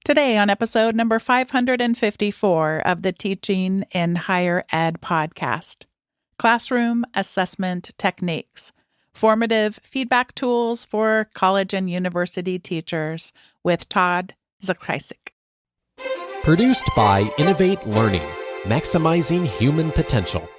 Today, on episode number 554 of the Teaching in Higher Ed podcast, Classroom Assessment Techniques, Formative Feedback Tools for College and University Teachers with Todd Zakrajsek. Produced by Innovate Learning, maximizing human potential.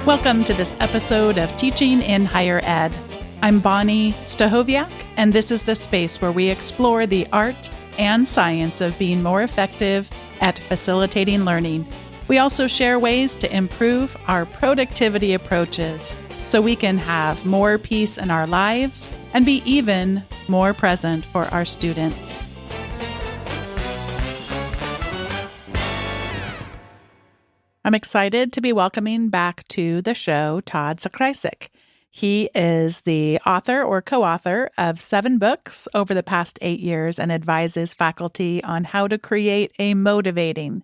Welcome to this episode of Teaching in Higher Ed. I'm Bonnie Stahoviak, and this is the space where we explore the art and science of being more effective at facilitating learning. We also share ways to improve our productivity approaches so we can have more peace in our lives and be even more present for our students. I'm excited to be welcoming back to the show Todd Zakrajsek. He is the author or co-author of 7 books over the past 8 years and advises faculty on how to create a motivating,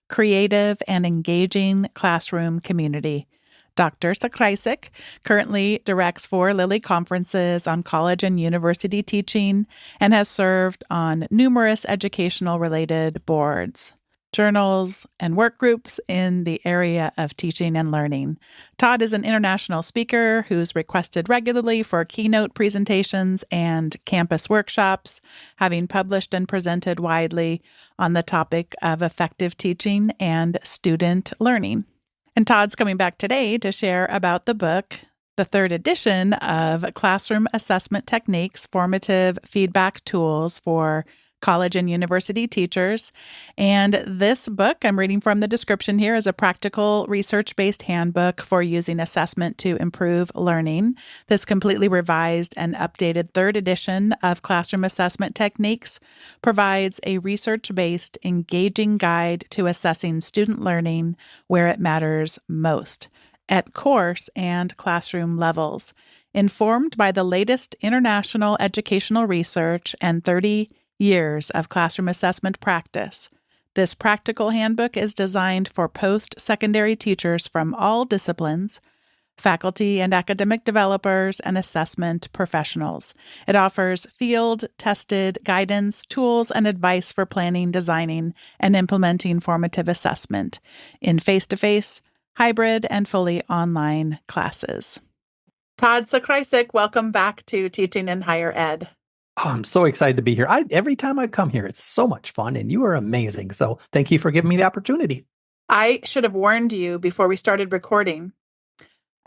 creative, and engaging classroom community. Dr. Zakrajsek currently directs 4 Lilly conferences on college and university teaching and has served on numerous educational-related boards, journals, and work groups in the area of teaching and learning. Todd is an international speaker who's requested regularly for keynote presentations and campus workshops, having published and presented widely on the topic of effective teaching and student learning. And Todd's coming back today to share about the book, the 3rd edition of Classroom Assessment Techniques, Formative Feedback Tools for College and University Teachers. And this book, I'm reading from the description here, is a practical research-based handbook for using assessment to improve learning. This completely revised and updated 3rd edition of Classroom Assessment Techniques provides a research-based, engaging guide to assessing student learning where it matters most, at course and classroom levels, informed by the latest international educational research and 30 years of classroom assessment practice. This practical handbook is designed for post-secondary teachers from all disciplines, faculty and academic developers, and assessment professionals. It offers field-tested guidance, tools, and advice for planning, designing, and implementing formative assessment in face-to-face, hybrid, and fully online classes. Todd Zakrajsek, welcome back to Teaching in Higher Ed. Oh, I'm so excited to be here. Every time I come here, it's so much fun, and you are amazing. So thank you for giving me the opportunity. I should have warned you before we started recording.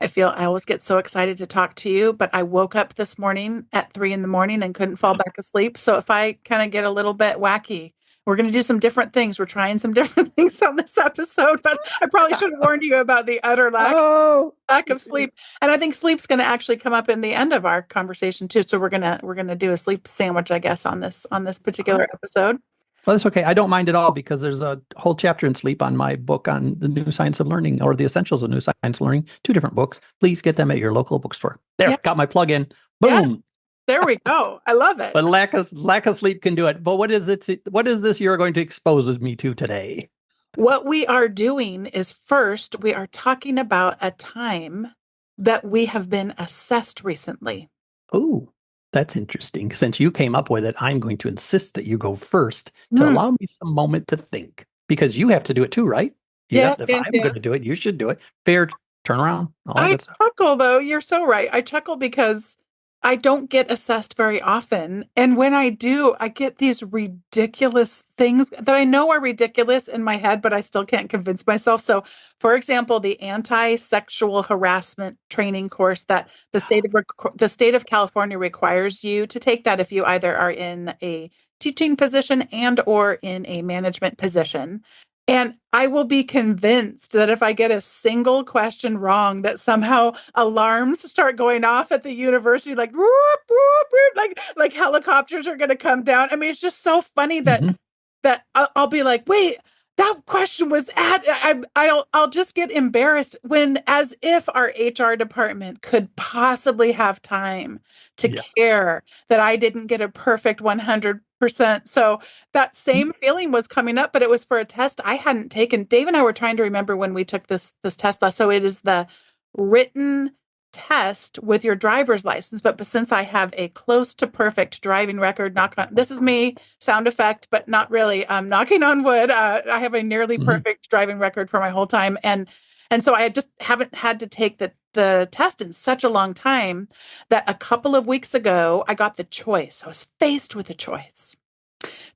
I always get so excited to talk to you, but I woke up this morning at 3 a.m. and couldn't fall back asleep. So if I kind of get a little bit wacky, we're going to do some different things. We're trying some different things on this episode, but I probably should have warned you about the utter lack of sleep. And I think sleep's going to actually come up in the end of our conversation too. So we're going to do a sleep sandwich, I guess, on this particular episode. Well, that's okay. I don't mind at all because there's a whole chapter in sleep on my book on the new science of learning or the essentials of new science of learning. 2 different books. Please get them at your local bookstore. There, got my plug in. Boom. Yeah. There we go. I love it. But lack of sleep can do it. But what is this you're going to expose me to today? What we are doing is, first, we are talking about a time that we have been assessed recently. Oh, that's interesting. Since you came up with it, I'm going to insist that you go first to allow me some moment to think. Because you have to do it too, right? If I'm going to do it, you should do it. Fair turnaround. I chuckle, though. You're so right. I chuckle because I don't get assessed very often. And when I do, I get these ridiculous things that I know are ridiculous in my head, but I still can't convince myself. So, for example, the anti-sexual harassment training course that the state of California requires you to take that if you either are in a teaching position and or in a management position. And I will be convinced that if I get a single question wrong, that somehow alarms start going off at the university, like whoop, whoop, whoop, like helicopters are going to come down. I mean, it's just so funny that I'll be like, wait, that question was I'll just get embarrassed when, as if our HR department could possibly have time to care that I didn't get a perfect 100%. So that same feeling was coming up, but it was for a test I hadn't taken. Dave and I were trying to remember when we took this test last. So it is the written test with your driver's license, but since I have a close to perfect driving record, this is me, sound effect, but not really. Knocking on wood. I have a nearly perfect driving record for my whole time, and so I just haven't had to take the test in such a long time that a couple of weeks ago I got the choice. I was faced with a choice: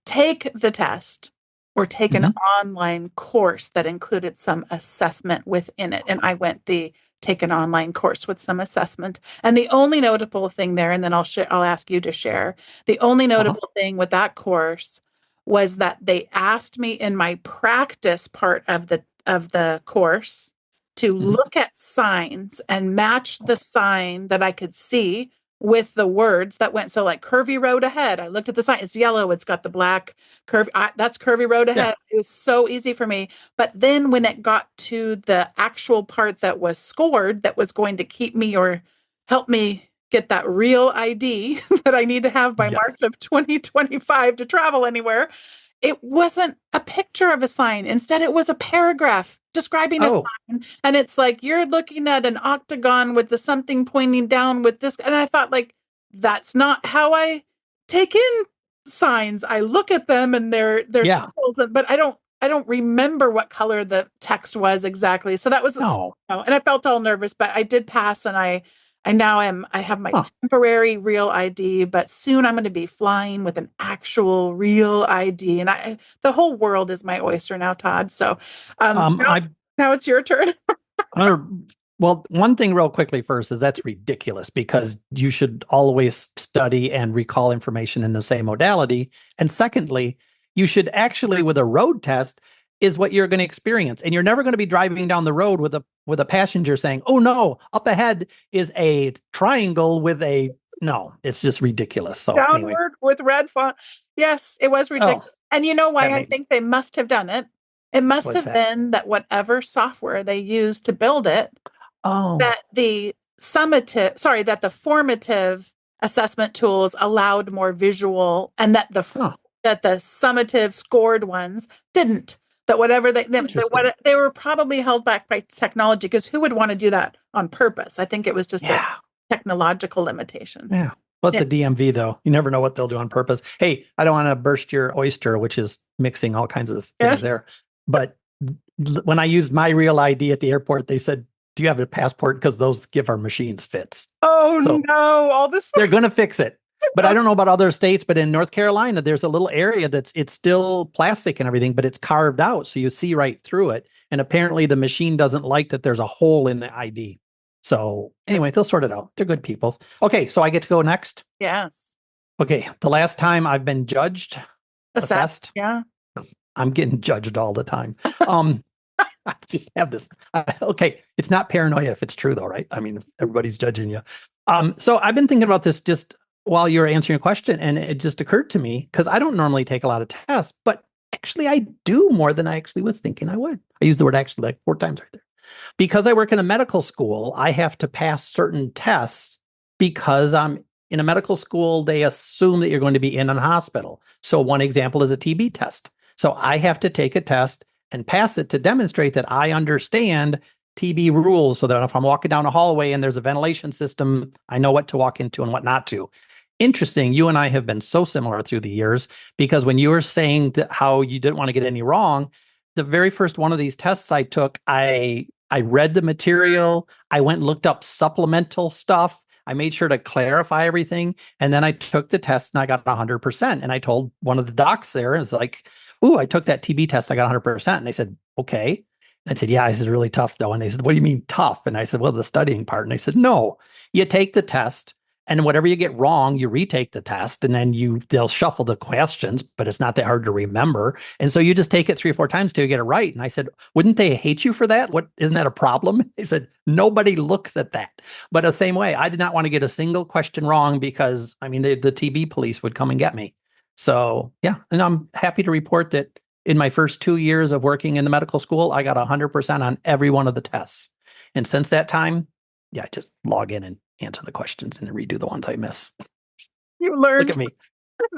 take the test or take an online course that included some assessment within it. And I went the take an online course with some assessment. And the only notable thing there, and then I'll ask you to share, the only notable thing with that course was that they asked me in my practice part of the course to look at signs and match the sign that I could see with the words that went. So like curvy road ahead. I looked at the sign. It's yellow. It's got the black curve. That's curvy road ahead. Yeah. It was so easy for me. But then when it got to the actual part that was scored, that was going to keep me or help me get that real ID that I need to have by March of 2025 to travel anywhere, it wasn't a picture of a sign. Instead, it was a paragraph describing a sign. And it's like, you're looking at an octagon with the something pointing down with this. And I thought, like, that's not how I take in signs. I look at them and they're symbols, but I don't remember what color the text was exactly. So that was, and I felt all nervous, but I did pass, and I have my temporary real ID, but soon I'm going to be flying with an actual real ID. And the whole world is my oyster now, Todd. So now it's your turn. Well, one thing real quickly first is that's ridiculous, because you should always study and recall information in the same modality. And secondly, you should actually, with a road test, is what you're going to experience. And you're never going to be driving down the road with a passenger saying, oh no, up ahead is a triangle with no, it's just ridiculous. So downward with red font. Yes, it was ridiculous. And you know why I think they must have done it? It must have been that whatever software they used to build it, that the formative assessment tools allowed more visual, and that the summative scored ones didn't. That whatever they were probably held back by technology, because who would want to do that on purpose? I think it was just a technological limitation. Yeah. Well, it's a DMV, though. You never know what they'll do on purpose. Hey, I don't want to burst your oyster, which is mixing all kinds of things there. But when I used my real ID at the airport, they said, do you have a passport? Because those give our machines fits. Oh, no. All this. They're going to fix it. But I don't know about other states, but in North Carolina, there's a little area it's still plastic and everything, but it's carved out. So you see right through it. And apparently the machine doesn't like that there's a hole in the ID. So anyway, they'll sort it out. They're good people. Okay, so I get to go next? Yes. Okay, the last time I've been judged, assessed. Yeah. I'm getting judged all the time. I just have this. Okay, it's not paranoia if it's true, though, right? I mean, if everybody's judging you. So I've been thinking about this just while you were answering a question, and it just occurred to me, because I don't normally take a lot of tests, but actually I do more than I actually was thinking I would. I use the word actually like 4 times right there. Because I work in a medical school, I have to pass certain tests because I'm in a medical school. They assume that you're going to be in a hospital. So one example is a TB test. So I have to take a test and pass it to demonstrate that I understand TB rules, so that if I'm walking down a hallway and there's a ventilation system, I know what to walk into and what not to. Interesting. You and I have been so similar through the years, because when you were saying that how you didn't want to get any wrong, the very first one of these tests I took, I read the material. I went and looked up supplemental stuff. I made sure to clarify everything. And then I took the test and I got 100%. And I told one of the docs there, it's like, ooh, I took that TB test. I got 100%. And they said, okay. And I said, yeah. I said, really tough though. And they said, what do you mean tough? And I said, well, the studying part. And they said, no, you take the test, and whatever you get wrong, you retake the test, and then they'll shuffle the questions, but it's not that hard to remember. And so you just take it 3 or 4 times till you get it right. And I said, wouldn't they hate you for that? Isn't that a problem? They said, nobody looks at that. But the same way, I did not want to get a single question wrong, because I mean, the TB police would come and get me. So yeah. And I'm happy to report that in my first 2 years of working in the medical school, I got 100% on every one of the tests. And since that time, I just log in and answer the questions and redo the ones I miss. You learned. Look at me.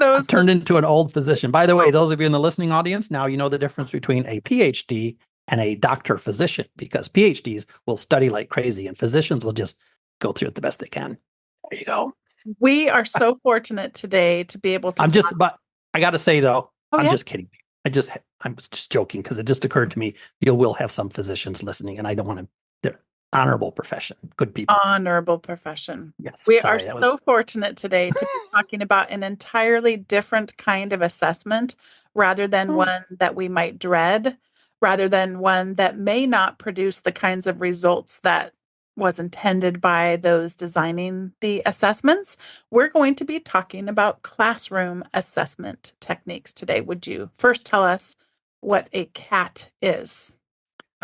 I've turned into an old physician. By the way, those of you in the listening audience, now you know the difference between a PhD and a doctor physician, because PhDs will study like crazy and physicians will just go through it the best they can. There you go. We are so fortunate today to be able to but I got to say though, I'm yeah? just kidding. I was just joking because it just occurred to me you will have some physicians listening, and I don't want to. They're honorable profession, good people. Honorable profession. Yes, We are sorry, that was. so fortunate today to be talking about an entirely different kind of assessment rather than one that we might dread, rather than one that may not produce the kinds of results that was intended by those designing the assessments. We're going to be talking about classroom assessment techniques today. Would you first tell us what a CAT is?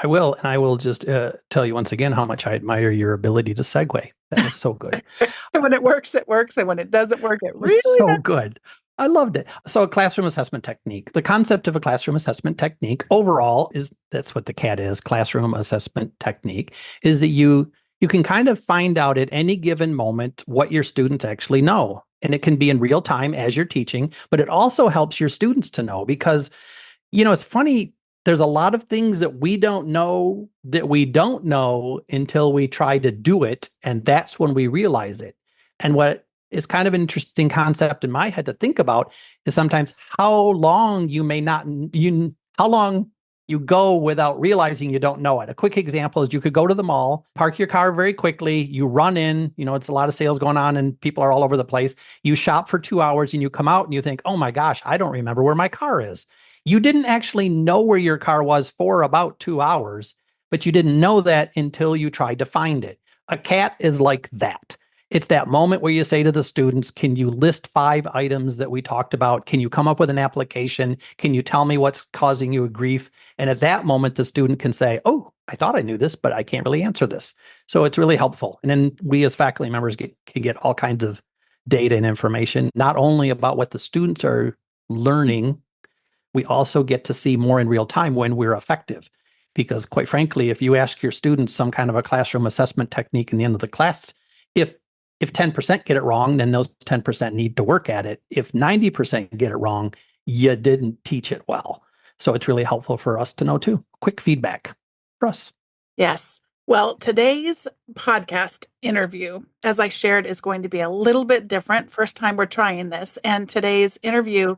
I will, and I will just tell you once again how much I admire your ability to segue. That was so good. When it works, it works. And when it doesn't work, it It was really so doesn't. good. I loved it. So a classroom assessment technique. The concept of a classroom assessment technique overall is that's what the CAT is, classroom assessment technique, is that you can kind of find out at any given moment what your students actually know. And it can be in real time as you're teaching, but it also helps your students to know because it's funny. There's a lot of things that we don't know until we try to do it. And that's when we realize it. And what is kind of an interesting concept in my head to think about is sometimes how long how long you go without realizing you don't know it. A quick example is you could go to the mall, park your car very quickly, you run in, it's a lot of sales going on and people are all over the place. You shop for 2 hours and you come out and you think, oh my gosh, I don't remember where my car is. You didn't actually know where your car was for about 2 hours, but you didn't know that until you tried to find it. A CAT is like that. It's that moment where you say to the students, can you list 5 items that we talked about? Can you come up with an application? Can you tell me what's causing you a grief? And at that moment, the student can say, oh, I thought I knew this, but I can't really answer this. So it's really helpful. And then we as faculty members can get all kinds of data and information, not only about what the students are learning, we also get to see more in real time when we're effective. Because quite frankly, if you ask your students some kind of a classroom assessment technique in the end of the class, if 10% get it wrong, then those 10% need to work at it. If 90% get it wrong, you didn't teach it well. So it's really helpful for us to know too. Quick feedback for us. Yes. Well, today's podcast interview, as I shared, is going to be a little bit different. First time we're trying this. And today's interview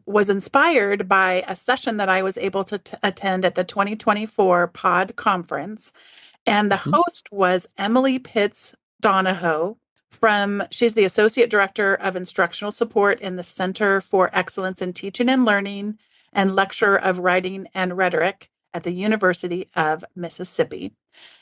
was inspired by a session that I was able to attend at the 2024 Pod Conference. And the host was Emily Pitts Donahoe she's the Associate Director of Instructional Support in the Center for Excellence in Teaching and Learning and Lecturer of Writing and Rhetoric at the University of Mississippi.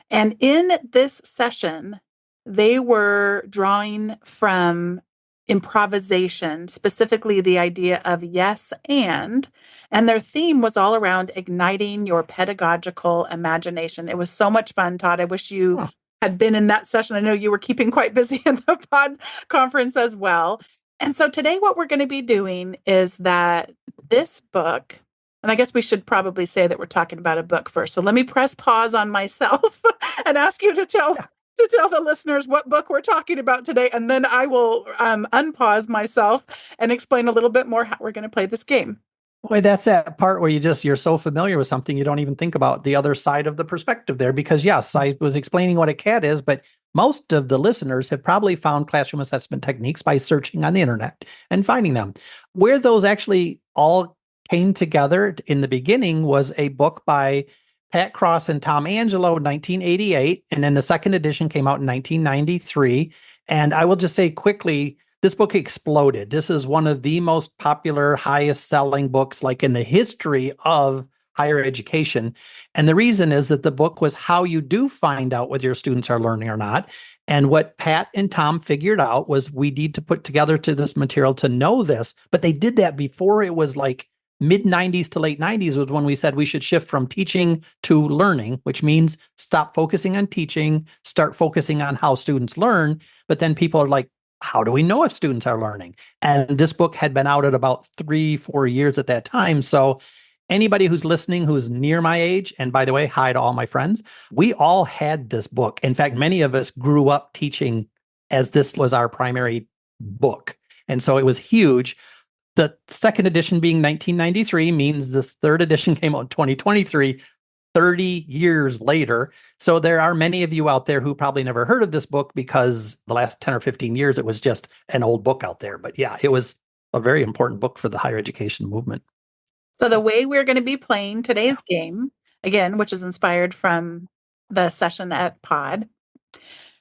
And in this session, they were drawing from improvisation, specifically the idea of yes and their theme was all around igniting your pedagogical imagination. It was so much fun, Todd. I wish you had been in that session. I know you were keeping quite busy in the pod conference as well. And so today what we're going to be doing is that this book, and I guess we should probably say that we're talking about a book first. So let me press pause on myself and ask you to tell the listeners what book we're talking about today. And then I will unpause myself and explain a little bit more how we're going to play this game. Boy, that's that part where you're so familiar with something, you don't even think about the other side of the perspective there. Because yes, I was explaining what a CAT is, but most of the listeners have probably found classroom assessment techniques by searching on the internet and finding them. Where those actually all came together in the beginning was a book by Pat Cross and Tom Angelo in 1988. And then the second edition came out in 1993. And I will just say quickly, this book exploded. This is one of the most popular, highest selling books like in the history of higher education. And the reason is that the book was how you do find out whether your students are learning or not. And what Pat and Tom figured out was we need to put together to this material to know this. But they did that before it was like mid 90s to late 90s was when we said we should shift from teaching to learning, which means stop focusing on teaching, start focusing on how students learn. But then people are like, how do we know if students are learning? And this book had been out at about 3-4 years at that time. So anybody who's listening who's near my age, and by the way, hi to all my friends, we all had this book. In fact, many of us grew up teaching as this was our primary book. And so it was huge. The second edition being 1993 means this third edition came out in 2023. 30 years later. So there are many of you out there who probably never heard of this book because the last 10 or 15 years, it was just an old book out there. But yeah, it was a very important book for the higher education movement. So the way we're going to be playing today's game, again, which is inspired from the session at Pod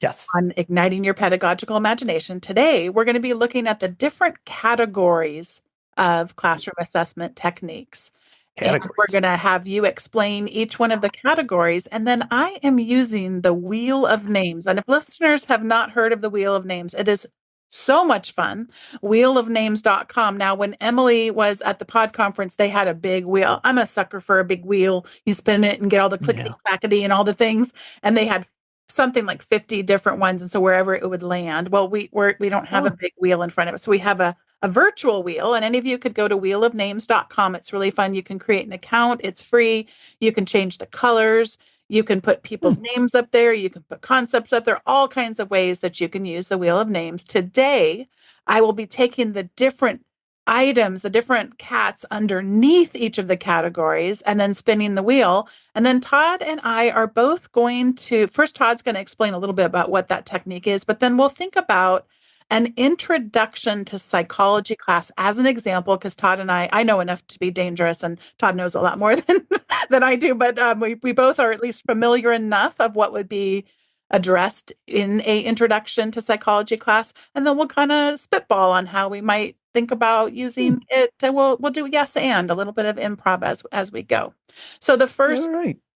Yes. on igniting your pedagogical imagination, today we're going to be looking at the different categories of classroom assessment techniques. And we're Categories. going to have you explain each one of the categories. And then I am using the Wheel of Names. And if listeners have not heard of the Wheel of Names, it is so much fun. Wheelofnames.com. Now, when Emily was at the pod conference, they had a big wheel. I'm a sucker for a big wheel. You spin it and get all the clickety clackety and all the things. And they had something like 50 different ones. And so wherever it would land, well, we don't have a big wheel in front of us. So we have a virtual wheel, and any of you could go to wheelofnames.com. It's really fun. You can create an account. It's free. You can change the colors. You can put people's names up there. You can put concepts up there, all kinds of ways that you can use the Wheel of Names. Today, I will be taking the different items, the different cats underneath each of the categories, and then spinning the wheel. And then Todd and I are both going to, first, Todd's going to explain a little bit about what that technique is, but then we'll think about an introduction to psychology class as an example, because Todd and I know enough to be dangerous, and Todd knows a lot more than I do, but we both are at least familiar enough of what would be addressed in a introduction to psychology class, and then we'll kind of spitball on how we might think about using it. And we'll do yes and a little bit of improv as we go. So the first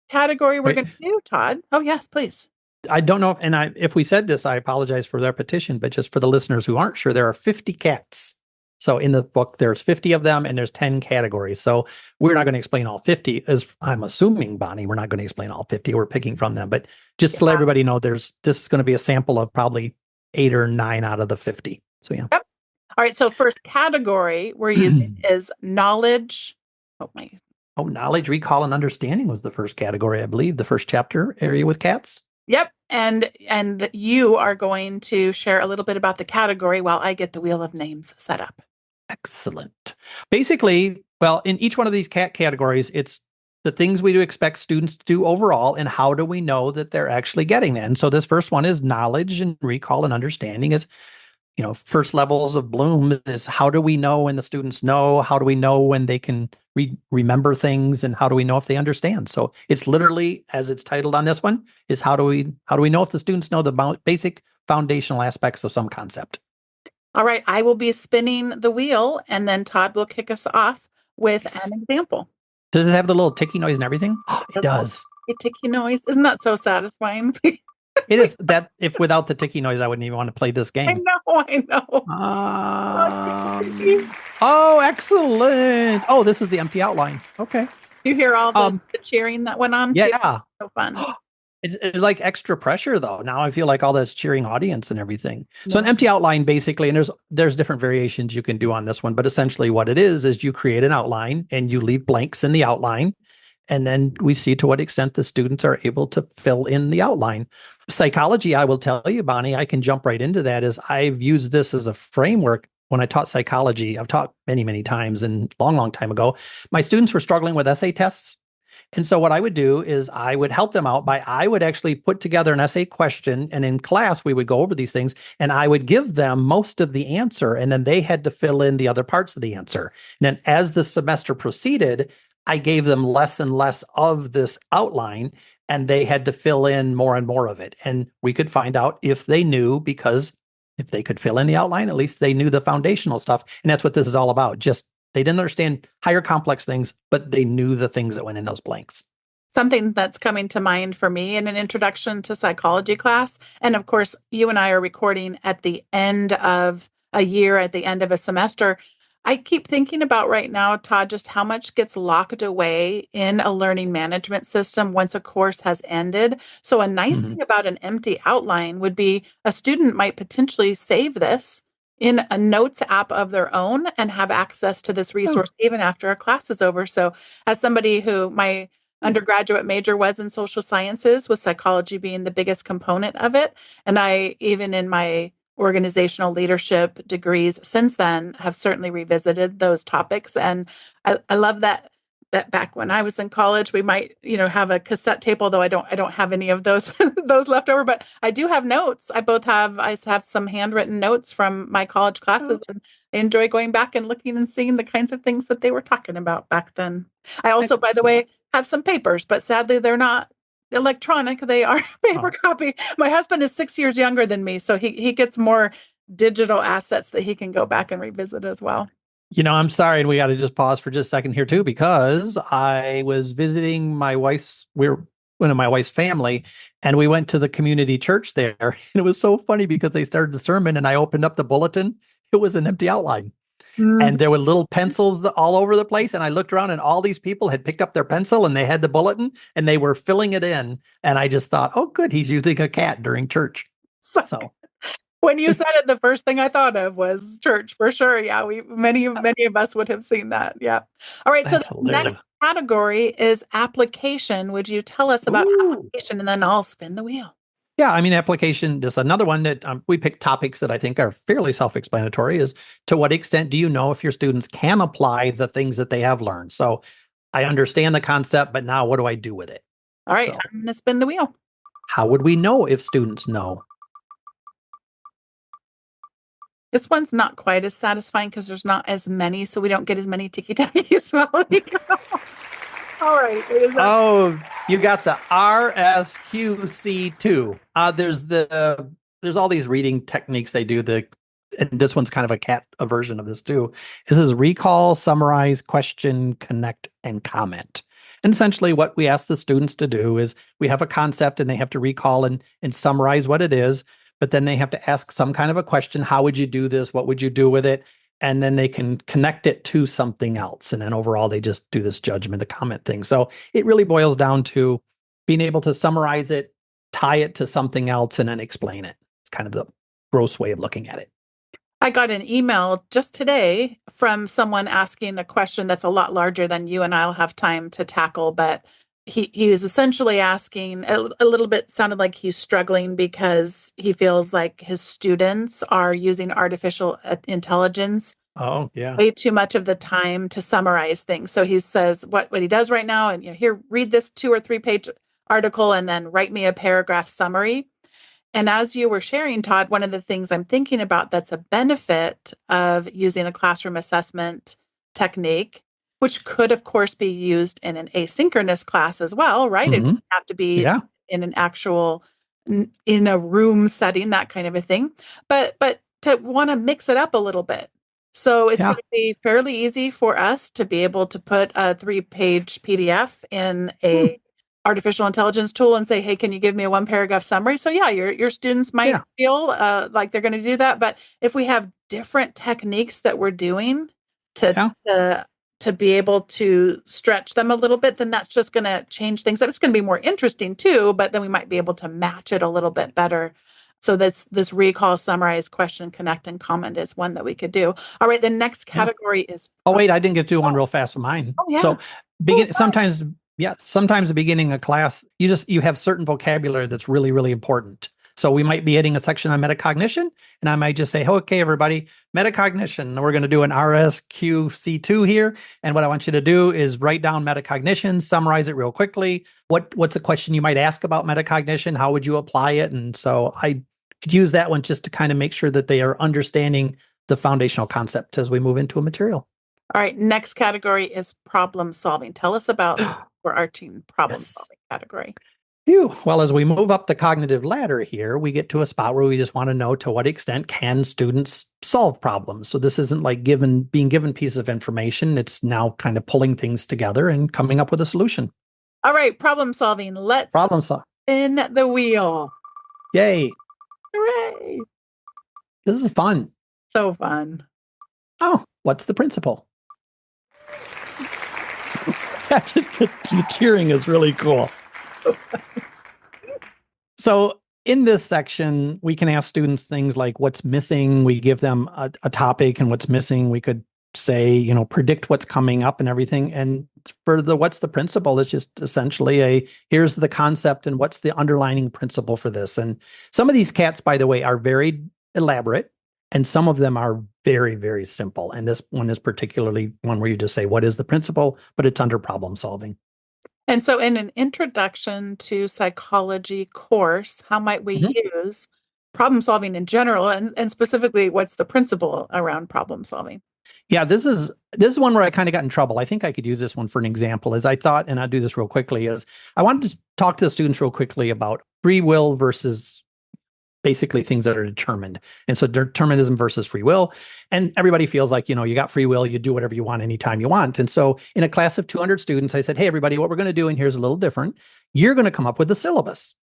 category we're going to do, Todd. Oh yes, please. I don't know, and if we said this, I apologize for the repetition, but just for the listeners who aren't sure, there are 50 cats. So in the book, there's 50 of them, and there's 10 categories. So we're not going to explain all 50, as I'm assuming, Bonnie, we're not going to explain all 50. We're picking from them. But just to let everybody know, this is going to be a sample of probably 8 or 9 out of the 50. So yeah. Yep. All right. So first category we're using is knowledge. Knowledge, recall, and understanding was the first category, I believe, the first chapter area with cats. Yep. And you are going to share a little bit about the category while I get the Wheel of Names set up. Excellent. Basically, well, in each one of these cat categories, it's the things we do expect students to do overall, and how do we know that they're actually getting that? And so this first one is knowledge and recall and understanding is, first levels of Bloom is how do we know when the students know? How do we know when they can remember things? And how do we know if they understand? So it's literally, as it's titled on this one, is how do we know if the students know the basic foundational aspects of some concept? All right. I will be spinning the wheel, and then Todd will kick us off with an example. Does it have the little ticky noise and everything? It does. A ticky noise. Isn't that so satisfying? It is that if without the ticky noise, I wouldn't even want to play this game. I know. Oh, excellent. Oh, this is the empty outline. Okay. You hear all the cheering that went on? Yeah. So fun. It's like extra pressure, though. Now I feel like all this cheering audience and everything. So an empty outline, basically, and there's different variations you can do on this one, but essentially what it is you create an outline and you leave blanks in the outline. And then we see to what extent the students are able to fill in the outline. Psychology, I will tell you, Bonnie, I can jump right into that, is I've used this as a framework. When I taught psychology, I've taught many, many times and long time ago, my students were struggling with essay tests. And so what I would do is I would help them out I would actually put together an essay question, and in class we would go over these things, and I would give them most of the answer, and then they had to fill in the other parts of the answer. And then as the semester proceeded, I gave them less and less of this outline, and they had to fill in more and more of it. And we could find out if they knew, because if they could fill in the outline, at least they knew the foundational stuff. And that's what this is all about. Just they didn't understand higher complex things, but they knew the things that went in those blanks. Something that's coming to mind for me in an introduction to psychology class. And of course, you and I are recording at the end of a year, at the end of a semester. I keep thinking about right now, Todd, just how much gets locked away in a learning management system once a course has ended. So a nice thing about an empty outline would be a student might potentially save this in a notes app of their own and have access to this resource even after a class is over. So as somebody who my undergraduate major was in social sciences, with psychology being the biggest component of it, and I, even in my organizational leadership degrees since then, have certainly revisited those topics. And I love that that back when I was in college, we might, have a cassette tape, although I don't have any of those those left over, but I do have notes. I have some handwritten notes from my college classes, and I enjoy going back and looking and seeing the kinds of things that they were talking about back then. I also, by the way, have some papers, but sadly they're not electronic. They are paper copy. My husband is 6 years younger than me, so he gets more digital assets that he can go back and revisit as well. I'm sorry, we got to just pause for just a second here too, because I was visiting one of my wife's family, and we went to the community church there. And it was so funny because they started the sermon and I opened up the bulletin. It was an empty outline. And there were little pencils all over the place. And I looked around and all these people had picked up their pencil and they had the bulletin and they were filling it in. And I just thought, oh, good, he's using a cat during church. So when you said it, the first thing I thought of was church for sure. Yeah, many of us would have seen that. Yeah. All right. That's so the next category is application. Would you tell us about application, and then I'll spin the wheel? Yeah, I mean, application, just another one that we picked topics that I think are fairly self-explanatory is, to what extent do you know if your students can apply the things that they have learned? So I understand the concept, but now what do I do with it? All right, I'm going to spin the wheel. How would we know if students know? This one's not quite as satisfying because there's not as many, so we don't get as many ticky-tackies. All right. Oh, you got the RSQC2. There's all these reading techniques they do. And this one's kind of a version of this too. This is recall, summarize, question, connect, and comment. And essentially what we ask the students to do is we have a concept and they have to recall and summarize what it is, but then they have to ask some kind of a question. How would you do this? What would you do with it? And then they can connect it to something else. And then overall, they just do this judgment, a comment thing. So it really boils down to being able to summarize it, tie it to something else, and then explain it. It's kind of the gross way of looking at it. I got an email just today from someone asking a question that's a lot larger than you and I'll have time to tackle, but he is essentially asking a little bit, sounded like he's struggling because he feels like his students are using artificial intelligence way too much of the time to summarize things. So he says what he does right now, and here, read this 2 or 3 page article and then write me a paragraph summary. And as you were sharing, Todd, one of the things I'm thinking about that's a benefit of using a classroom assessment technique, which could, of course, be used in an asynchronous class as well, right? It doesn't have to be in an actual, in a room setting, that kind of a thing. But to want to mix it up a little bit. So it's going to be fairly easy for us to be able to put a 3-page PDF in a artificial intelligence tool and say, hey, can you give me a 1-paragraph summary? So yeah, your students might feel like they're going to do that. But if we have different techniques that we're doing to be able to stretch them a little bit, then that's just going to change things. It's going to be more interesting too, but then we might be able to match it a little bit better. So this recall, summarize, question, connect, and comment is one that we could do. All right, the next category is... Oh, wait, I didn't get to one real fast with mine. Oh, yeah. So sometimes the beginning of class, you have certain vocabulary that's really, really important. So we might be hitting a section on metacognition, and I might just say, okay, everybody, metacognition. We're going to do an RSQC2 here. And what I want you to do is write down metacognition, summarize it real quickly. What's a question you might ask about metacognition? How would you apply it? And so I could use that one just to kind of make sure that they are understanding the foundational concept as we move into a material. All right, next category is problem solving. Tell us about our team problem solving category. Well, as we move up the cognitive ladder here, we get to a spot where we just want to know to what extent can students solve problems. So this isn't like being given pieces of information. It's now kind of pulling things together and coming up with a solution. All right, problem solving. Let's spin the wheel. Yay. Hooray. This is fun. So fun. Oh, what's the principle? Just the cheering is really cool. So in this section, we can ask students things like what's missing. We give them a topic and what's missing. We could say, predict what's coming up and everything. And for what's the principle, it's just essentially here's the concept and what's the underlining principle for this. And some of these cats, by the way, are very elaborate. And some of them are very, very simple. And this one is particularly one where you just say, what is the principle? But it's under problem solving. And so, in an introduction to psychology course, how might we use problem solving in general, and specifically, what's the principle around problem solving? Yeah, this is one where I kind of got in trouble. I think I could use this one for an example. As I thought, and I'll do this real quickly, is I wanted to talk to the students real quickly about free will versus basically things that are determined. And so determinism versus free will. And everybody feels like, you got free will, you do whatever you want anytime you want. And so in a class of 200 students, I said, hey, everybody, what we're going to do, and here's a little different. You're going to come up with a syllabus.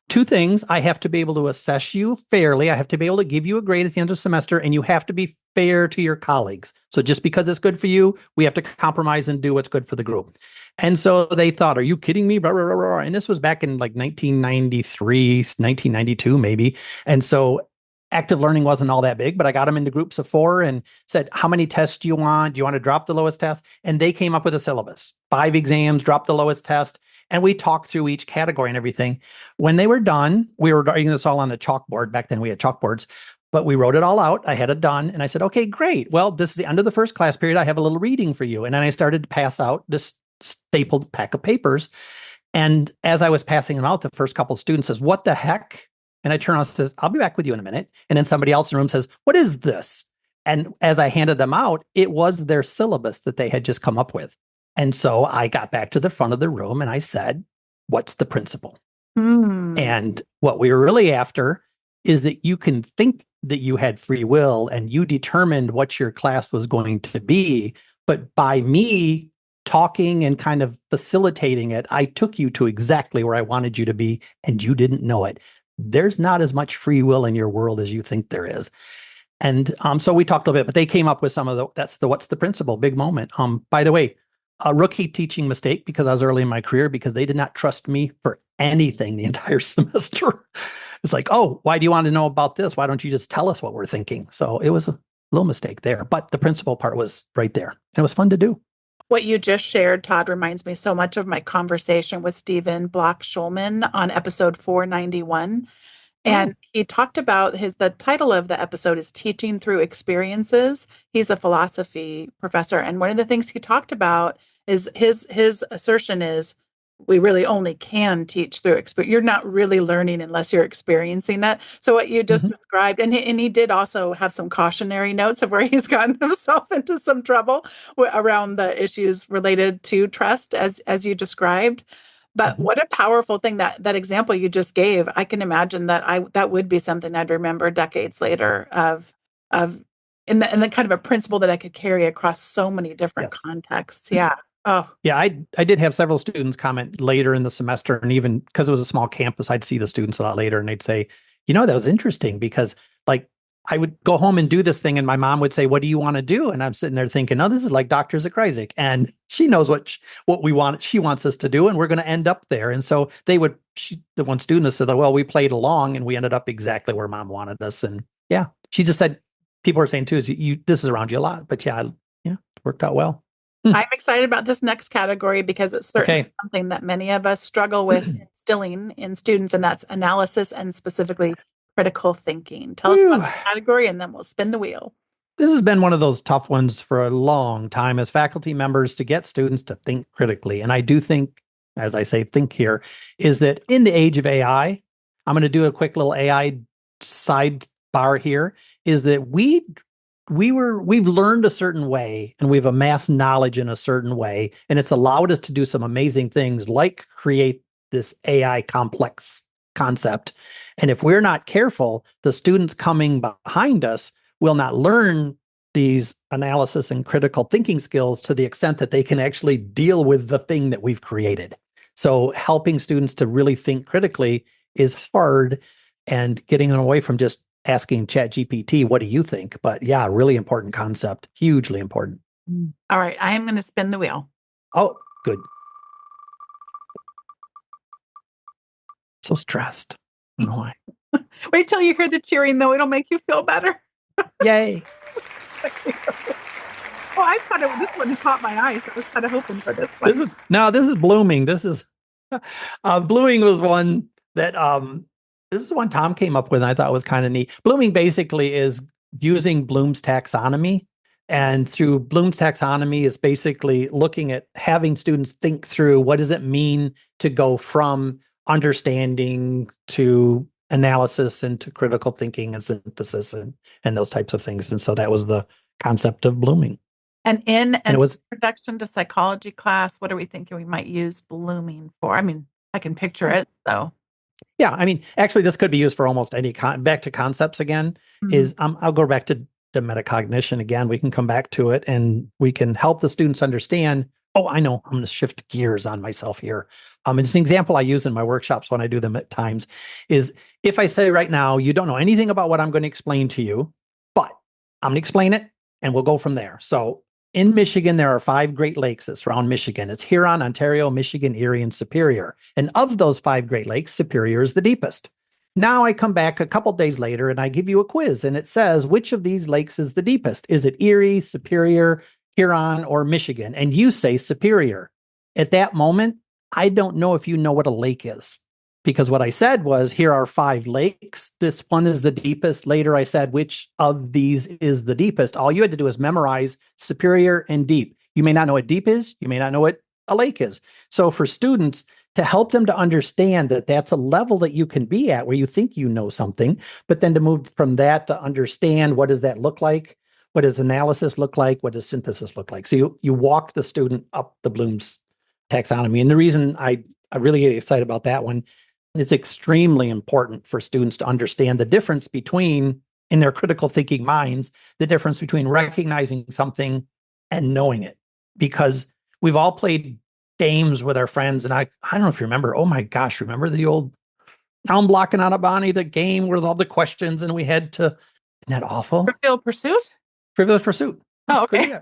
Two things: I have to be able to assess you fairly. I have to be able to give you a grade at the end of the semester, and you have to be fair to your colleagues. So just because it's good for you, we have to compromise and do what's good for the group. And so they thought, are you kidding me? Blah, blah, blah, blah. And this was back in like 1993, 1992, maybe. And so active learning wasn't all that big, but I got them into groups of 4 and said, how many tests do you want? Do you want to drop the lowest test? And they came up with a syllabus: 5 exams, drop the lowest test. And we talked through each category and everything. When they were done, we were writing this all on a chalkboard. Back then we had chalkboards, but we wrote it all out. I had it done. And I said, okay, great. Well, this is the end of the first class period. I have a little reading for you. And then I started to pass out this stapled pack of papers. And as I was passing them out, the first couple of students says, what the heck? And I turn around and says, I'll be back with you in a minute. And then somebody else in the room says, what is this? And as I handed them out, it was their syllabus that they had just come up with. And so I got back to the front of the room and I said, what's the principle? And what we were really after is that you can think that you had free will and you determined what your class was going to be. But by me talking and kind of facilitating it, I took you to exactly where I wanted you to be, and you didn't know it. There's not as much free will in your world as you think there is. And so we talked a little bit, but they came up with some of what's the principle, big moment. By the way, a rookie teaching mistake, because I was early in my career, because they did not trust me for anything the entire semester. It's like, oh, why do you want to know about this? Why don't you just tell us what we're thinking? So it was a little mistake there, but the principal part was right there. And it was fun to do. What you just shared, Todd, reminds me so much of my conversation with Stephen Block-Schulman on episode 491. And he talked about the title of the episode is Teaching Through Experiences. He's a philosophy professor. And one of the things he talked about is his assertion is we really only can teach through experience. You're not really learning unless you're experiencing that. So what you just described, and he did also have some cautionary notes of where he's gotten himself into some trouble around the issues related to trust, as you described. But what a powerful thing that example you just gave. I can imagine that would be something I'd remember decades later of in the kind of a principle that I could carry across so many different contexts. Yeah. Oh. Yeah, I did have several students comment later in the semester, and even because it was a small campus, I'd see the students a lot later and they'd say, that was interesting because like I would go home and do this thing and my mom would say, what do you want to do? And I'm sitting there thinking, oh, this is like Dr. Zakrajsek. And she knows what we want. She wants us to do, and we're going to end up there. And so the one student said, well, we played along and we ended up exactly where mom wanted us. And yeah, she just said, people are saying too, this is around you a lot, but yeah, it worked out well. I'm excited about this next category because it's certainly something that many of us struggle with instilling in students, and that's analysis and specifically critical thinking. Tell us about the category and then we'll spin the wheel. This has been one of those tough ones for a long time as faculty members to get students to think critically. And I do think, as I say, think here, is that in the age of AI, I'm going to do a quick little AI sidebar here, is that we've learned a certain way and we've amassed knowledge in a certain way. And it's allowed us to do some amazing things like create this AI complex concept. And if we're not careful, the students coming behind us will not learn these analysis and critical thinking skills to the extent that they can actually deal with the thing that we've created. So helping students to really think critically is hard, and getting them away from just asking ChatGPT, what do you think? But yeah, really important concept, hugely important. All right, I am going to spin the wheel. Oh, good. So stressed. I don't know why. Wait till you hear the cheering, though. It'll make you feel better. Yay. Oh, I thought this one caught my eye, so I was kind of hoping for this one. This is blooming. This is blooming was one that this is one Tom came up with and I thought was kind of neat. Blooming basically is using Bloom's taxonomy. And through Bloom's taxonomy is basically looking at having students think through what does it mean to go from understanding to analysis and to critical thinking and synthesis and those types of things. And so that was the concept of blooming. And in And it was introduction to psychology class, what are we thinking we might use blooming for? I mean, I can picture it, so. Yeah, I mean, actually, this could be used for almost any back to concepts again. Is I'll go back to metacognition again. We can come back to it, and we can help the students understand. Oh, I know. I'm going to shift gears on myself here. It's an example I use in my workshops when I do them at times. Is if I say right now you don't know anything about what I'm going to explain to you, but I'm going to explain it, and we'll go from there. So in Michigan, there are 5 Great Lakes that surround Michigan. It's Huron, Ontario, Michigan, Erie, and Superior. And of those 5 Great Lakes, Superior is the deepest. Now I come back a couple days later and I give you a quiz, and it says, which of these lakes is the deepest? Is it Erie, Superior, Huron, or Michigan? And you say Superior. At that moment, I don't know if you know what a lake is. Because what I said was, here are 5 lakes. This one is the deepest. Later, I said, which of these is the deepest? All you had to do is memorize Superior and deep. You may not know what deep is. You may not know what a lake is. So for students, to help them to understand that that's a level that you can be at where you think you know something, but then to move from that to understand, what does that look like? What does analysis look like? What does synthesis look like? So you walk the student up the Bloom's taxonomy. And the reason I really get excited about that one, it's extremely important for students to understand the difference between, in their critical thinking minds, the difference between recognizing something and knowing it. Because we've all played games with our friends, and I don't know if you remember, oh my gosh, remember the old, now I'm blocking on a Bonnie, the game with all the questions, and we had to, isn't that awful? Trivial Pursuit? Trivial Pursuit. Oh, okay.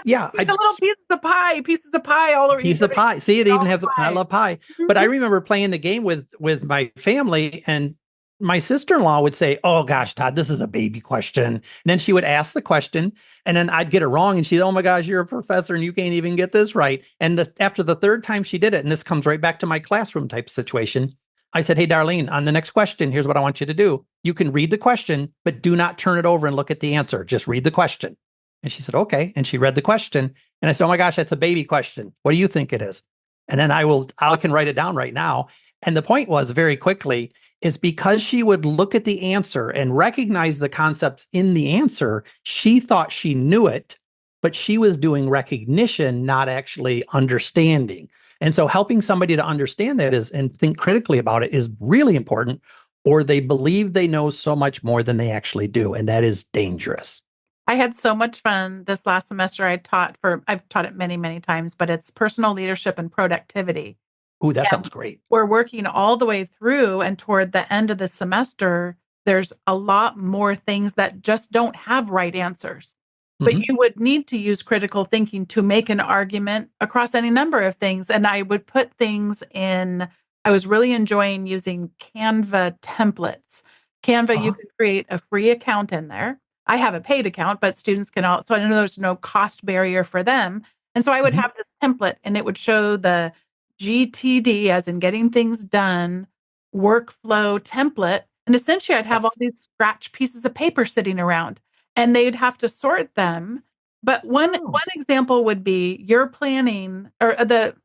Yeah. The little pieces of pie all over. Piece of pie. See, it even has, I love pie. But I remember playing the game with my family, and my sister-in-law would say, oh gosh, Todd, this is a baby question. And then she would ask the question, and then I'd get it wrong. And she'd, oh my gosh, you're a professor and you can't even get this right. And after the 3rd time she did it, and this comes right back to my classroom type situation, I said, hey, Darlene, on the next question, here's what I want you to do. You can read the question, but do not turn it over and look at the answer. Just read the question. And she said, okay. And she read the question. And I said, oh my gosh, that's a baby question. What do you think it is? And then I can write it down right now. And the point was, very quickly, is because she would look at the answer and recognize the concepts in the answer, she thought she knew it, but she was doing recognition, not actually understanding. And so helping somebody to understand that and think critically about it is really important, or they believe they know so much more than they actually do. And that is dangerous. I had so much fun this last semester. I've taught it many, many times, but it's personal leadership and productivity. Ooh, that sounds great. We're working all the way through, and toward the end of the semester, there's a lot more things that just don't have right answers. But you would need to use critical thinking to make an argument across any number of things. And I would put things in, I was really enjoying using Canva templates. Canva, you can create a free account in there. I have a paid account, but students can also, I know there's no cost barrier for them. And so I would have this template, and it would show the GTD, as in getting things done, workflow template. And essentially I'd have all these scratch pieces of paper sitting around, and they'd have to sort them. But one example would be you're planning, or it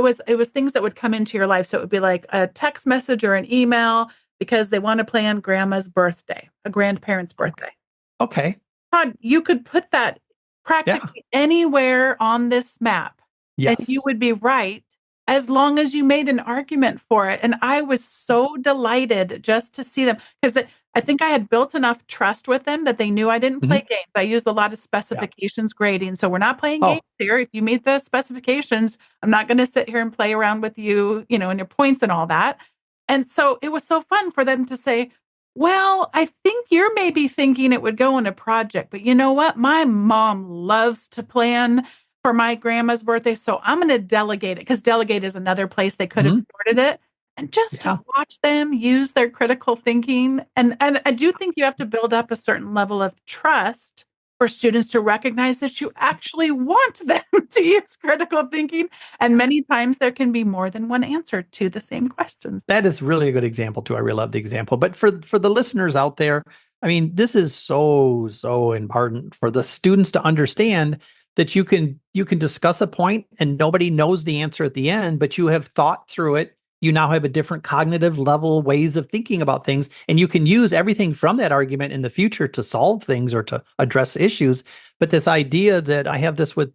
was things that would come into your life. So it would be like a text message or an email because they want to plan grandma's birthday, a grandparent's birthday. Okay. Todd, you could put that practically anywhere on this map. Yes. And you would be right, as long as you made an argument for it. And I was so delighted just to see them, because I think I had built enough trust with them that they knew I didn't play games. I used a lot of specifications grading. So we're not playing games here. If you meet the specifications, I'm not going to sit here and play around with you, and your points and all that. And so it was so fun for them to say, well, I think you're maybe thinking it would go in a project, but you know what? My mom loves to plan for my grandma's birthday, so I'm going to delegate it, because delegate is another place they could have sorted it. And just to watch them use their critical thinking. And I do think you have to build up a certain level of trust for students to recognize that you actually want them to use critical thinking. And many times there can be more than one answer to the same questions. That is really a good example too. I really love the example. But for the listeners out there, I mean, this is so important for the students to understand that you can discuss a point and nobody knows the answer at the end, but you have thought through it. You now have a different cognitive level ways of thinking about things, and you can use everything from that argument in the future to solve things or to address issues. But this idea that I have this with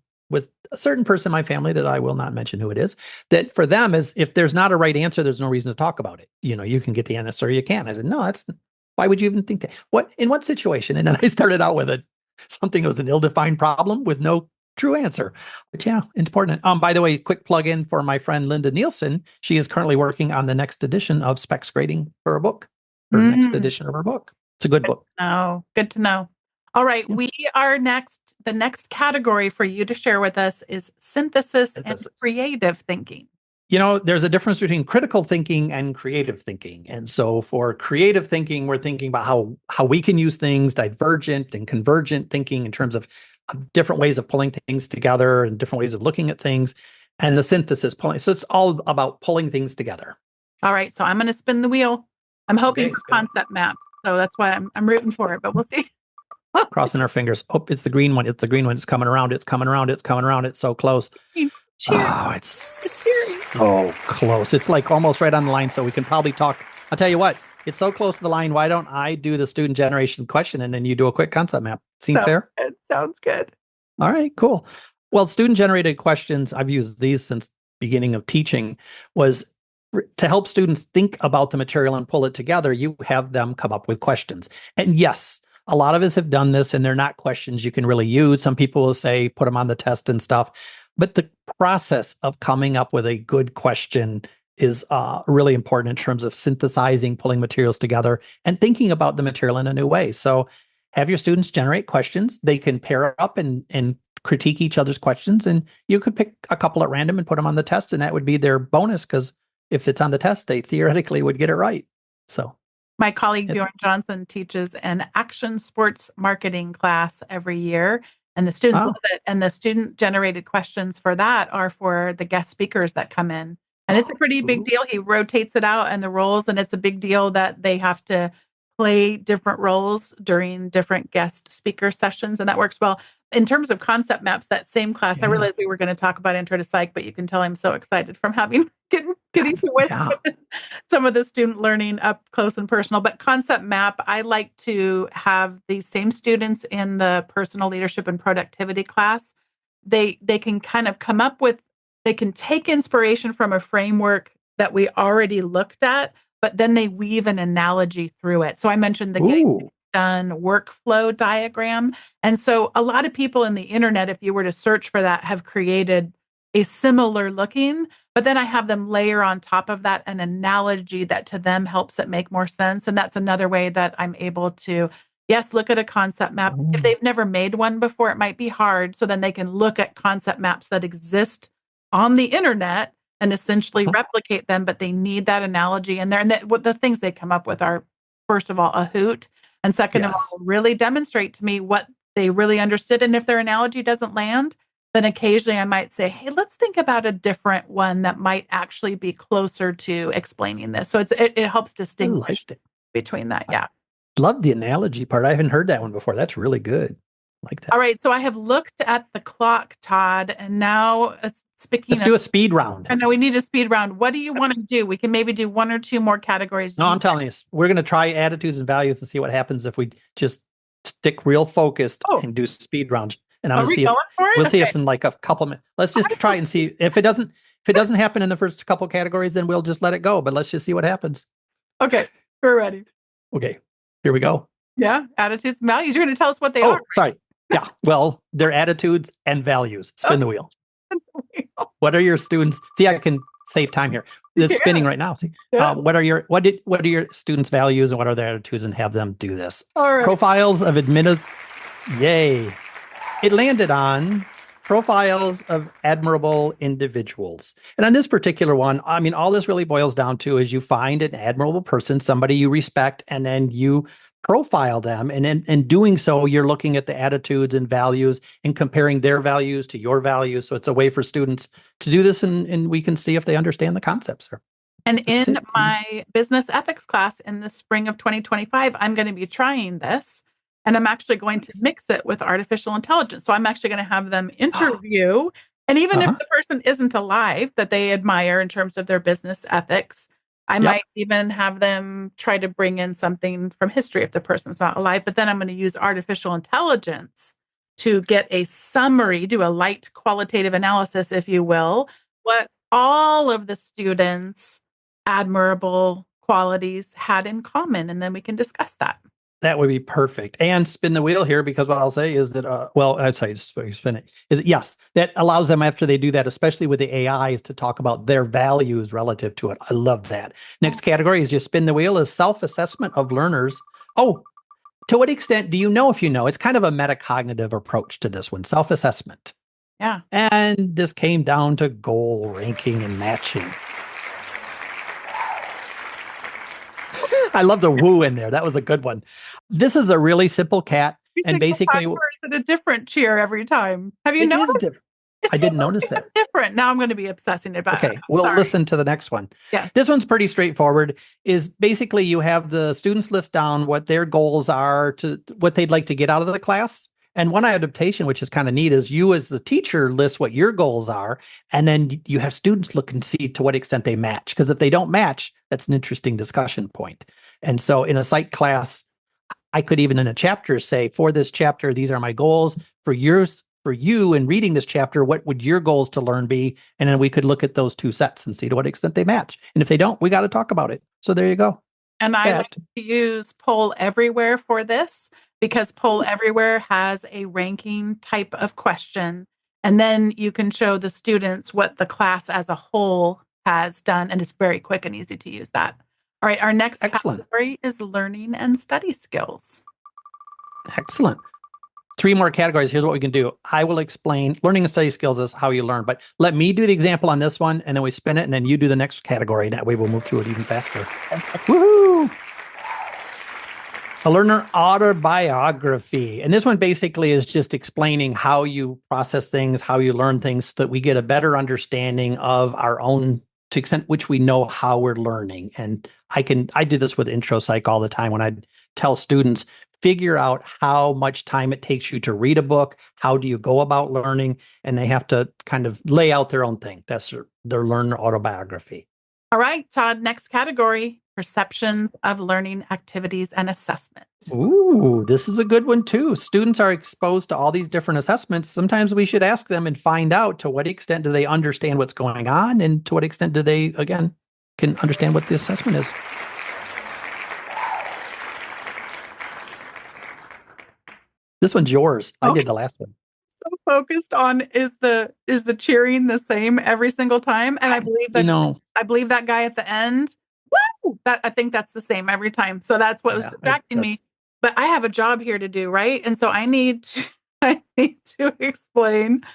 a certain person in my family that I will not mention who it is, that for them is if there's not a right answer, there's no reason to talk about it. You can get the answer or you can't. I said, no, that's why would you even think that? In what situation? And then I started out with something that was an ill-defined problem with no true answer. But yeah, important. By the way, quick plug in for my friend Linda Nielsen. She is currently working on the next edition of Specs Grading for a book. Next edition of her book. It's a good book. Oh, good to know. All right, we are next. The next category for you to share with us is synthesis. And creative thinking. There's a difference between critical thinking and creative thinking. And so for creative thinking, we're thinking about how we can use things, divergent and convergent thinking in terms of different ways of pulling things together and different ways of looking at things. And the synthesis pulling. So it's all about pulling things together. All right. So I'm going to spin the wheel. I'm hoping for concept maps. So that's why I'm rooting for it, but we'll see. Crossing our fingers. Oh, it's the green one. It's the green one. It's coming around. It's coming around. It's coming around. It's so close. Oh, it's so close. It's like almost right on the line. So we can probably talk. I'll tell you what, it's so close to the line. Why don't I do the student generation question and then you do a quick concept map? Seem fair? It sounds good. All right, cool. Well, student generated questions, I've used these since beginning of teaching, was to help students think about the material and pull it together. You have them come up with questions. And yes, a lot of us have done this and they're not questions you can really use. Some people will say, put them on the test and stuff. But the process of coming up with a good question is really important in terms of synthesizing, pulling materials together, and thinking about the material in a new way. So have your students generate questions. They can pair up and critique each other's questions. And you could pick a couple at random and put them on the test. And that would be their bonus because if it's on the test, they theoretically would get it right. So my colleague Bjorn Johnson teaches an action sports marketing class every year. And the students love it. And the student-generated questions for that are for the guest speakers that come in. And it's a pretty big deal. He rotates it out and the roles, and it's a big deal that they have to play different roles during different guest speaker sessions, and that works well. In terms of concept maps, that same class, I realized we were going to talk about intro to psych, but you can tell I'm so excited from getting to witness some of the student learning up close and personal. But concept map, I like to have these same students in the personal leadership and productivity class. They can kind of come up with, they can take inspiration from a framework that we already looked at, but then they weave an analogy through it. So I mentioned the getting done workflow diagram. And so a lot of people in the internet, if you were to search for that, have created a similar looking, but then I have them layer on top of that an analogy that to them helps it make more sense. And that's another way that I'm able to, yes, look at a concept map. If they've never made one before, it might be hard. So then they can look at concept maps that exist on the internet and essentially replicate them, but they need that analogy in there. And what the things they come up with are, first of all, a hoot. And second of all, really demonstrate to me what they really understood. And if their analogy doesn't land, then occasionally I might say, hey, let's think about a different one that might actually be closer to explaining this. So it helps distinguish between that. Yeah. Love the analogy part. I haven't heard that one before. That's really good. Like that. All right. So I have looked at the clock, Todd, and now let's do a speed round. I know we need a speed round. What do you want to do? We can maybe do one or two more categories. No, I'm telling you, we're going to try attitudes and values and see what happens if we just stick real focused and do speed rounds. And I'm going to see if we'll see if in like a couple minutes. Let's just try and see if it doesn't happen in the first couple categories, then we'll just let it go. But let's just see what happens. Okay, we're ready. Okay, here we go. Yeah, attitudes and values. You're going to tell us what they are. Sorry. Yeah. Well, they're attitudes and values. Spin the wheel. What are your students? See, I can save time here. It's spinning right now. See, what are your students' values and what are their attitudes, and have them do this. All right. Profiles of admitted. Yay! It landed on profiles of admirable individuals. And on this particular one, I mean, all this really boils down to is you find an admirable person, somebody you respect, and then you profile them. And in doing so, you're looking at the attitudes and values and comparing their values to your values. So it's a way for students to do this, and we can see if they understand the concepts. And That's in it. my business ethics class in the spring of 2025, I'm going to be trying this, and I'm actually going to mix it with artificial intelligence. So I'm actually going to have them interview, and even if Uh-huh. the person isn't alive that they admire in terms of their business ethics, I Yep. might even have them try to bring in something from history if the person's not alive. But then I'm going to use artificial intelligence to get a summary, do a light qualitative analysis, if you will, what all of the students' admirable qualities had in common. And then we can discuss that. That would be perfect. And spin the wheel here, because what I'll say is that, I'd say spin it. Is that, yes, that allows them after they do that, especially with the AIs, to talk about their values relative to it. I love that. Next category is just spin the wheel is self-assessment of learners. Oh, to what extent do you know if you know? It's kind of a metacognitive approach to this one, self-assessment. Yeah. And this came down to goal ranking and matching. I love the woo in there. That was a good one. This is a really simple cat. And basically, it's a different cheer every time. Have you it noticed? is different. I didn't notice that. Different. Now I'm going to be obsessing about it. Okay, we'll listen to the next one. Yeah. This one's pretty straightforward. Is basically you have the students list down what their goals are, to what they'd like to get out of the class. And one adaptation, which is kind of neat, is you as the teacher list what your goals are, and then you have students look and see to what extent they match. Because if they don't match, that's an interesting discussion point. And so in a psych class, I could even in a chapter say, for this chapter, these are my goals. For you in reading this chapter, what would your goals to learn be? And then we could look at those two sets and see to what extent they match. And if they don't, we got to talk about it. So there you go. And I like to use Poll Everywhere for this, because Poll Everywhere has a ranking type of question. And then you can show the students what the class as a whole has done. And it's very quick and easy to use that. All right. Our next category is learning and study skills. Excellent. 3 more categories. Here's what we can do. I will explain learning and study skills is how you learn, but let me do the example on this one, and then we spin it, and then you do the next category. That way we'll move through it even faster. Woohoo! A learner autobiography. And this one basically is just explaining how you process things, how you learn things, so that we get a better understanding of our own, to the extent which we know how we're learning. And I do this with intro psych all the time when I tell students, figure out how much time it takes you to read a book. How do you go about learning? And they have to kind of lay out their own thing. That's their learner autobiography. All right, Todd, next category, perceptions of learning activities and assessment. Ooh, this is a good one too. Students are exposed to all these different assessments. Sometimes we should ask them and find out to what extent do they understand what's going on, and to what extent do they, again, can understand what the assessment is. This one's yours. I did the last one. So focused on is the cheering the same every single time, and I believe that I believe that guy at the end. Woo! That I think that's the same every time. So that's what was distracting me. But I have a job here to do, right? And so I need to explain.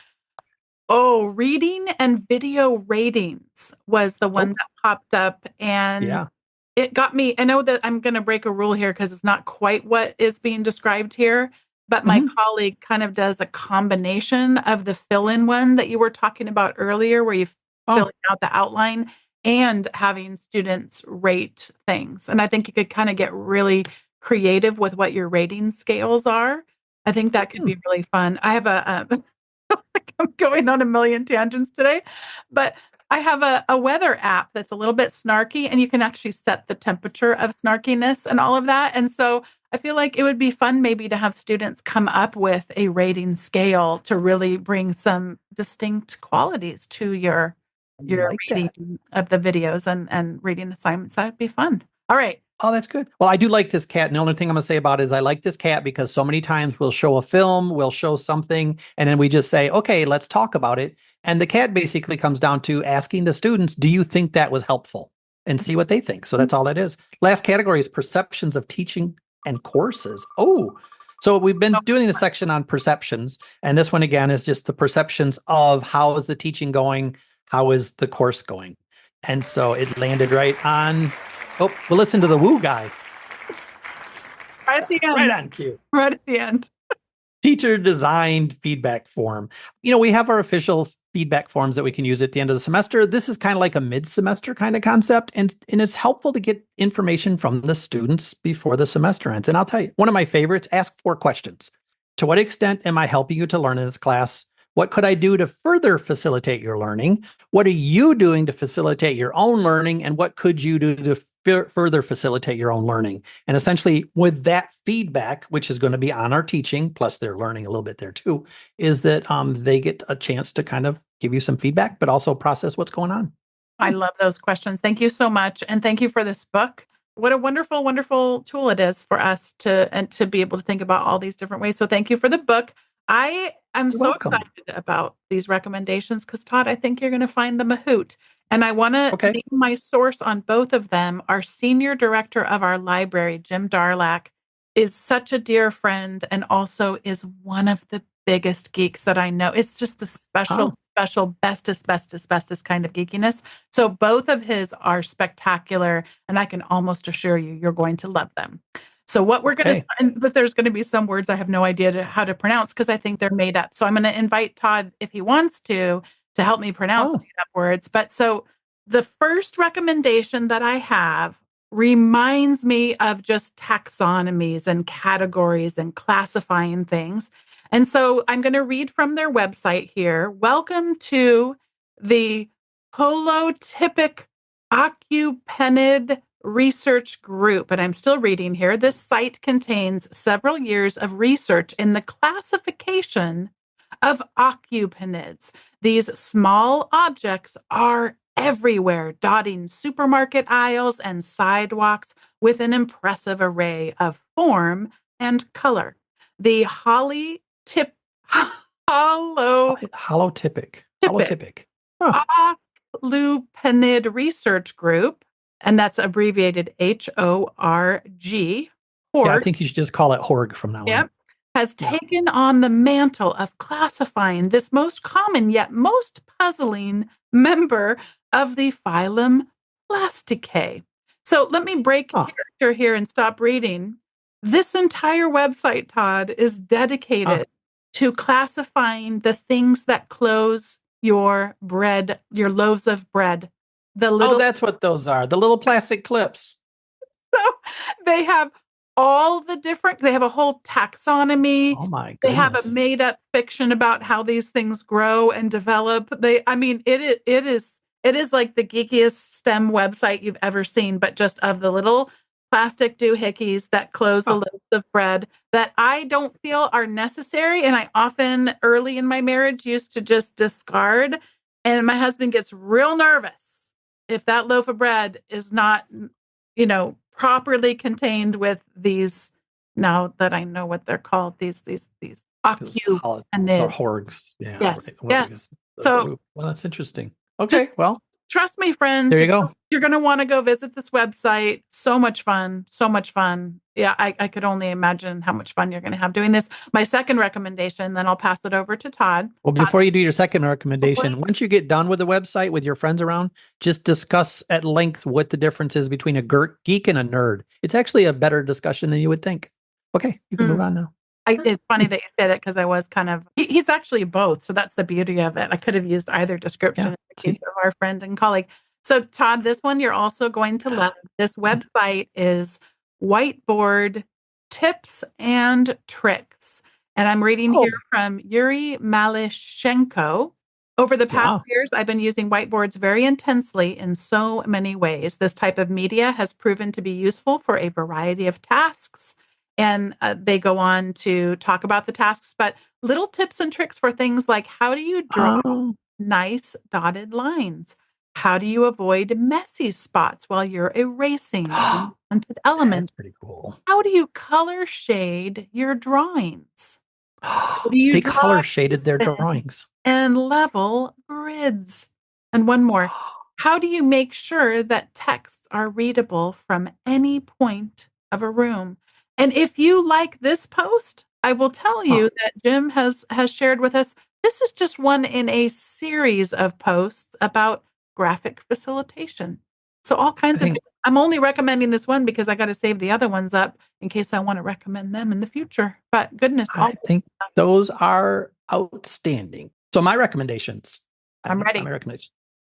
Oh, reading and video ratings was the one that popped up, and it got me. I know that I'm going to break a rule here because it's not quite what is being described here. But my colleague kind of does a combination of the fill-in one that you were talking about earlier, where you fill out the outline, and having students rate things. And I think you could kind of get really creative with what your rating scales are. I think that could be really fun. I have I'm going on a million tangents today, but I have a weather app that's a little bit snarky, and you can actually set the temperature of snarkiness and all of that. And so I feel like it would be fun maybe to have students come up with a rating scale to really bring some distinct qualities to your reading of the videos and reading assignments. That'd be fun. All right. Oh, that's good. Well, I do like this cat. And the only thing I'm going to say about it is I like this cat because so many times we'll show a film, we'll show something, and then we just say, okay, let's talk about it. And the cat basically comes down to asking the students, do you think that was helpful? And see what they think. So that's all that is. Last category is perceptions of teaching and courses. Oh, so we've been doing a section on perceptions. And this one, again, is just the perceptions of how is the teaching going? How is the course going? And so it landed right on... Oh, we'll listen to the woo guy. Right at the end. Right on cue. Right at the end. Teacher designed feedback form. You know, we have our official feedback forms that we can use at the end of the semester. This is kind of like a mid-semester kind of concept, and it's helpful to get information from the students before the semester ends. And I'll tell you, one of my favorites, ask 4 questions. To what extent am I helping you to learn in this class? What could I do to further facilitate your learning? What are you doing to facilitate your own learning? And what could you do to further facilitate your own learning? And essentially, with that feedback, which is going to be on our teaching, plus they're learning a little bit there too, is that they get a chance to kind of give you some feedback, but also process what's going on. I love those questions. Thank you so much. And thank you for this book. What a wonderful, wonderful tool it is for us to be able to think about all these different ways. So thank you for the book. I am so excited about these recommendations because, Todd, I think you're going to find them a hoot. And I want to name my source on both of them. Our senior director of our library, Jim Darlak, is such a dear friend and also is one of the biggest geeks that I know. It's just a special, bestest kind of geekiness. So both of his are spectacular, and I can almost assure you, you're going to love them. So what we're going to, but there's going to be some words I have no idea how to pronounce because I think they're made up. So I'm going to invite Todd, if he wants to help me pronounce made up words. But so the first recommendation that I have reminds me of just taxonomies and categories and classifying things. And so I'm going to read from their website here. Welcome to the Holotypic Occupantid Research Group. And I'm still reading here. This site contains several years of research in the classification of occupanids. These small objects are everywhere, dotting supermarket aisles and sidewalks with an impressive array of form and color. The holotypic Occlupanid Research Group, and that's abbreviated HORG. Yeah, I think you should just call it HORG from now on. Has taken on the mantle of classifying this most common yet most puzzling member of the phylum Plasticae. So let me break character here and stop reading. This entire website, Todd, is dedicated to classifying the things that close your bread, your loaves of bread. That's what those are. The little plastic clips. So they have all the different, they have a whole taxonomy. Oh my goodness. They have a made up fiction about how these things grow and develop. It is like the geekiest STEM website you've ever seen, but just of the little plastic doohickeys that close the loaves of bread that I don't feel are necessary. And I often early in my marriage used to just discard. And my husband gets real nervous if that loaf of bread is not, properly contained with these, now that I know what they're called, these HORGs. Yeah. Yes. Right. Yes. So, well, that's interesting. Okay. Well, trust me, friends. There you go. You're going to want to go visit this website. So much fun. So much fun. Yeah, I could only imagine how much fun you're going to have doing this. My second recommendation, then I'll pass it over to Todd. Well, before you do your second recommendation, once you get done with the website with your friends around, just discuss at length what the difference is between a geek and a nerd. It's actually a better discussion than you would think. Okay, you can move on now. It's funny that you say that because I was kind of, he's actually both. So that's the beauty of it. I could have used either description in the case of our friend and colleague. So Todd, this one you're also going to love. This website is Whiteboard Tips and Tricks. And I'm reading here from Yuri Malyshenko. Over the past years, I've been using whiteboards very intensely in so many ways. This type of media has proven to be useful for a variety of tasks. And they go on to talk about the tasks, but little tips and tricks for things like how do you draw nice dotted lines? How do you avoid messy spots while you're erasing unwanted elements? That's pretty cool. How do you color shade your drawings? They color shaded their drawings. And level grids. And one more. How do you make sure that texts are readable from any point of a room? And if you like this post, I will tell you that Jim has shared with us, this is just one in a series of posts about graphic facilitation. So all kinds of, I'm only recommending this one because I got to save the other ones up in case I want to recommend them in the future. But goodness. I think those are outstanding. So my recommendations, I'm ready.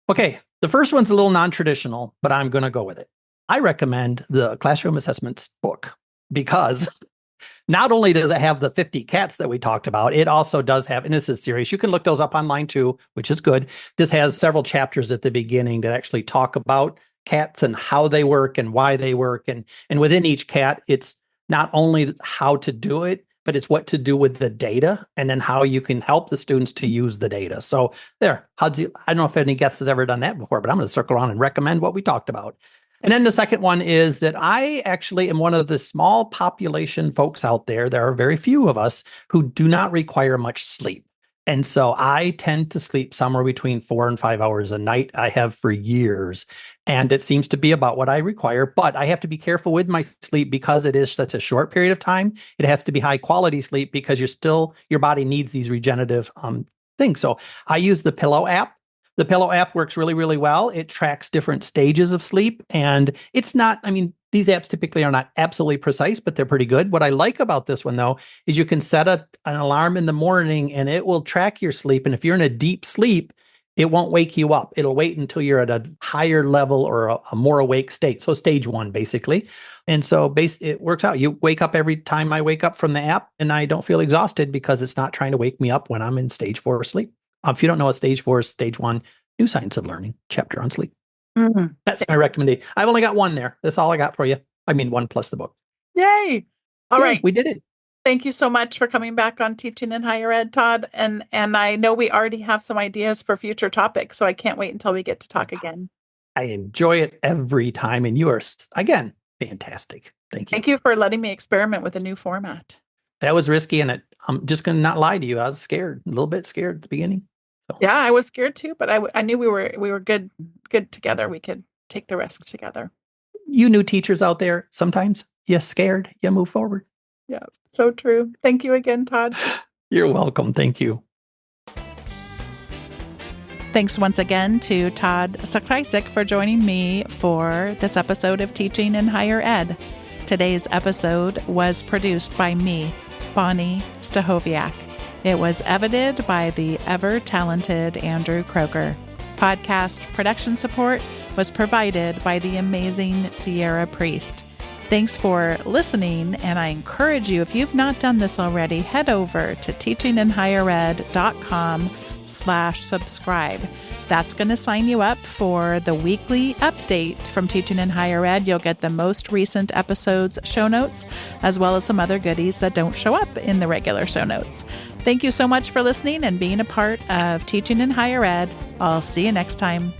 Okay, the first one's a little non-traditional, but I'm going to go with it. I recommend the Classroom Assessments book because not only does it have the 50 cats that we talked about, it also does have, and this is serious, you can look those up online too, which is good. This has several chapters at the beginning that actually talk about cats and how they work and why they work. And within each cat, it's not only how to do it, but it's what to do with the data and then how you can help the students to use the data. So there, I don't know if any guest has ever done that before, but I'm going to circle around and recommend what we talked about. And then the second one is that I actually am one of the small population folks out there. There are very few of us who do not require much sleep. And so I tend to sleep somewhere between 4 and 5 hours a night. I have for years, and it seems to be about what I require. But I have to be careful with my sleep because it is such a short period of time. It has to be high quality sleep because your body needs these regenerative things. So I use the Pillow app. The Pillow app works really, really well. It tracks different stages of sleep, and it's not, these apps typically are not absolutely precise, but they're pretty good. What I like about this one, though, is you can set an alarm in the morning and it will track your sleep. And if you're in a deep sleep, it won't wake you up. It'll wait until you're at a higher level or a more awake state. So stage 1, basically. And so it works out. You wake up every time I wake up from the app, and I don't feel exhausted because it's not trying to wake me up when I'm in stage 4 sleep. If you don't know what stage 4 is, stage 1, New Science of Learning, chapter on sleep. Mm-hmm. That's my recommendation. I've only got one there. That's all I got for you. 1 plus the book. Yay. All right. We did it. Thank you so much for coming back on Teaching in Higher Ed, Todd. And I know we already have some ideas for future topics, so I can't wait until we get to talk again. I enjoy it every time. And you are, again, fantastic. Thank you. Thank you for letting me experiment with a new format. That was risky, and I'm just going to not lie to you. I was scared, a little bit scared at the beginning. So. Yeah, I was scared too, but I knew we were good together. We could take the risk together. You new teachers out there, sometimes you're scared, you move forward. Yeah, so true. Thank you again, Todd. You're welcome. Thank you. Thanks once again to Todd Zakrajsek for joining me for this episode of Teaching in Higher Ed. Today's episode was produced by me, Bonnie Stachowiak. It was edited by the ever-talented Andrew Croker. Podcast production support was provided by the amazing Sierra Priest. Thanks for listening, and I encourage you, if you've not done this already, head over to teachinginhighered.com/subscribe. That's going to sign you up for the weekly update from Teaching in Higher Ed. You'll get the most recent episodes show notes, as well as some other goodies that don't show up in the regular show notes. Thank you so much for listening and being a part of Teaching in Higher Ed. I'll see you next time.